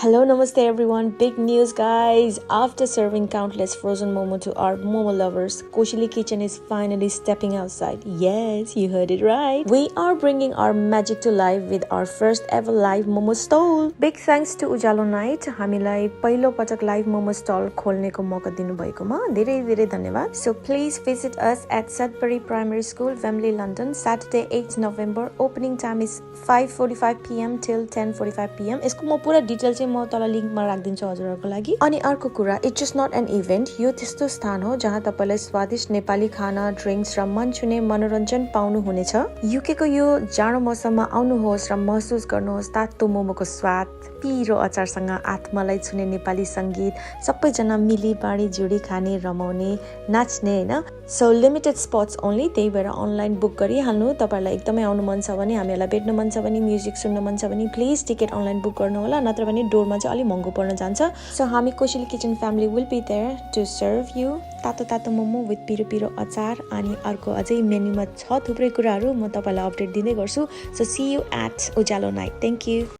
Hello, namaste everyone. Big news, guys. After serving countless frozen momo to our momo lovers, Koshili Kitchen is finally stepping outside. Yes, you heard it right. We are bringing our magic to life with our first ever live momo stall. Big thanks to Ujalo Night. हामीलाई पहिलो पटक live momo stall खोल्नेको मौका दिनुभएकोमा धेरै धेरै धन्यवाद. So please visit us at Sudbury Primary School, Wembley, London, Saturday 8 November. Opening time is 5:45 PM till 10:45 PM. यसको म पुरा डिटेल म तल लिंकमा राख्दिन्छु हजुरहरुको लागि. अनि अर्को कुरा, it's just not an event. यो त्यस्तो स्थान हो जहाँ तपाईलाई स्वादिष्ट नेपाली खाना, ड्रिंक्स र मन छुने मनोरञ्जन पाउनु हुनेछ. युके को यो जाडो मौसममा आउनुहोस् र महसुस गर्नुहोस् तातो मोमोको स्वाद, पिरो अचारसँग आत्मालाई छुने नेपाली संगीत, सबैजना मिली बाडी जुडी खाने, रमाउने, नाच्ने हैन. So limited spots only. त्यही भएर अनलाइन बुक गरिहाल्नु. तपाईलाई एकदमै आउनु मन छ भने, हामीलाई भेट्न मन छ भने, म्युजिक सुन्न मन छ भने प्लिज टिकट अनलाइन बुक गर्नु होला. नत्र भने डोरमा चाहिँ अलि महँगो पर्न जान्छ. सो हामी Koshili kitchen family will be there to serve you तातो तातो मोमो विथ पिरो पिरो अचार. अनि अर्को अझै मेन्युमा छ थुप्रै कुराहरू, म तपाईलाई अपडेट दिँदै गर्छु. सो सी यु एट उज्यालो नाइट. Thank you.